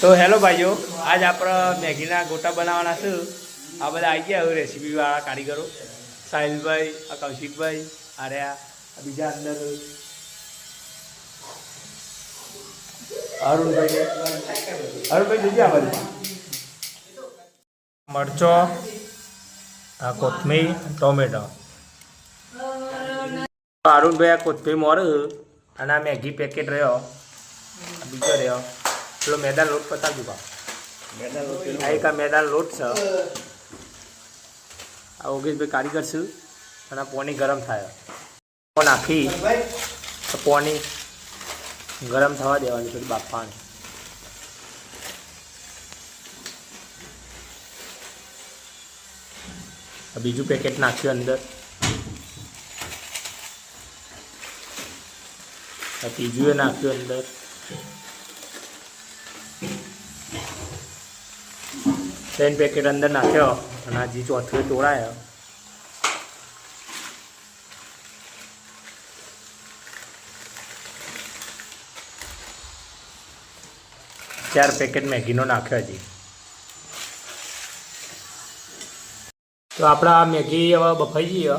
તો હેલો ભાઈઓ, આજ આપણે મેગીના ગોટા બનાવવાના છે। આ બધા આવી ગયા હવે રેસીપીવાળા કારીગરો, સાહિલભાઈ, આ કૌશિકભાઈ, આર્યા, બીજા અંદર અરુણભાઈ જોજે આ બાજુ મરચો, આ કોથમીર, ટોમેટો। અરુણભાઈ આ કોથમીર મોર અને આ મેગી પેકેટ રહ્યો, બીજો રહ્યો પેલો મેદાન લોટ પતાવજો બા। આ એક મેદાન લોટ છે। આ ઓગેશભાઈ કારીગર છે અને પાણી ગરમ થાય નાખી પાણી ગરમ થવા દેવાની પછી બાફવાની। બીજું પેકેટ નાખ્યું અંદર, ત્રીજું એ નાખ્યું અંદર, ત્રણ પેકેટ અંદર નાખ્યો અને હજી ચોથું તોડાયો। ચાર પેકેટ મેગીનો નાખ્યો હજી। તો આપણા મેગી હવે બફાઈ જઈએ,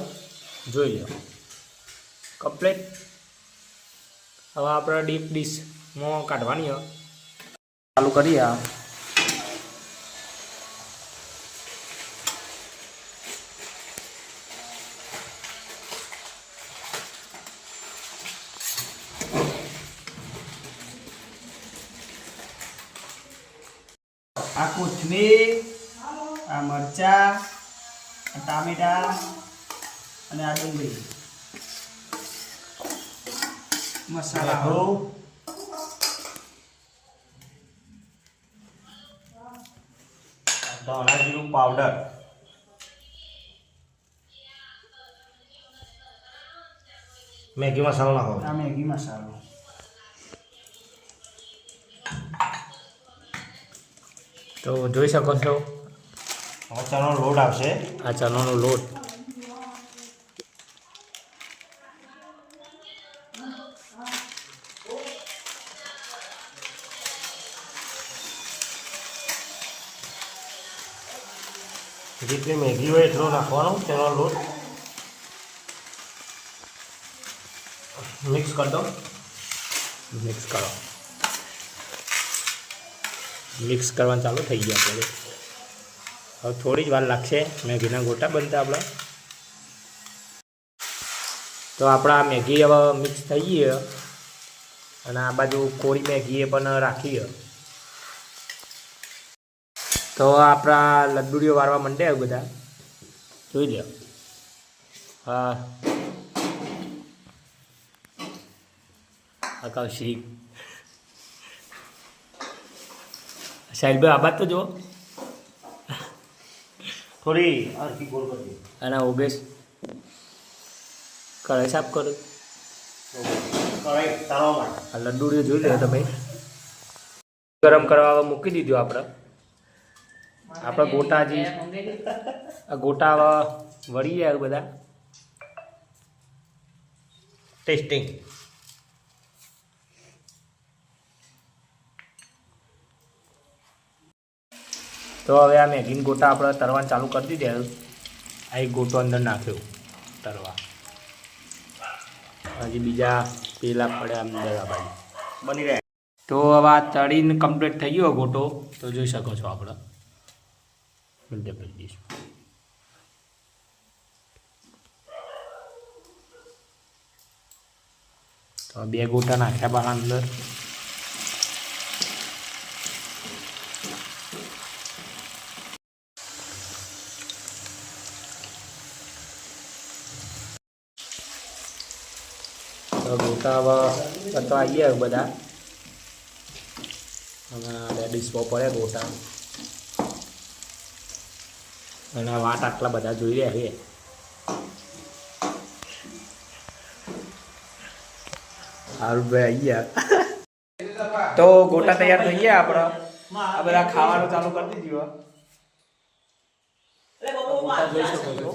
જોઈ લો કમ્પ્લીટ। હવે આપણે ડીપ ડીશમાં કાઢવાની ચાલુ કરીએ। આ કોથમીર, આ મરચા, ટામેટા અને આ ડુંગળી, મસાલા, ધાણા જીરું પાવડર, મેગી મસાલો નાખો। આ મેગી મસાલો, તો જોઈ શકો છો હવે ચણાનો લોટ આવશે। આ ચણાનો લોટ જેટલી મેગી હોય એટલો નાખવાનો ચણાનો લોટ। મિક્સ કરી દો, મિક્સ કરો, મિક્સ કરવાનું ચાલુ થઈ ગયા આપણે। હવે થોડી જ વાર લાગશે મેગીના ગોટા બનતા આપણા। તો આપણા મેગી હવે મિક્સ થઈ ગઈ અને આ બાજુ કોરી મેગી એ પણ રાખીએ। તો આપણા લડ્ડુડીઓ વારવા માંડ્યા બધા, જોઈ લો। હા કૌશિક, સાહિલભાઈ આ બાદ તો જુઓ, થોડી હરકી ગોળ કરી અને ઓગેશ કઢાઈ સાફ કરો, કઢાઈ તાળવામાં આ લડ્ડુડીઓ જોઈ લો તમે। ગરમ કરવા મૂકી દીધું આપણે ગોટા, હજી આ ગોટા વળી જાય બધા ટેસ્ટિંગ। તો હવે આ મેગીન ગોટા આપણે તરવાનું ચાલુ કરી દીધે। આ એક ગોટો અંદર નાખ્યો તરવા, હજી બીજા પેલા પડ્યા અંદર આ બાજુ બની રહ્યા। તો હવે આ તળીને કમ્પ્લીટ થઈ ગયો ગોટો, તો જોઈ શકો છો આપણે તો બે ગોટા નાખ્યા બહાર અંદર। ગોટા હવે પતવા આવી ગયા બધા, અને બે ડીશમાં પડે ગોટા અને વાટ આટલા બધા જોઈ રહ્યા છે। અરુણભાઈ આવી ગયા તો ગોટા તૈયાર થઈ ગયા આપણે। આ બધા ખાવાનું ચાલુ કરી દીધું, જોઈ શકો છો।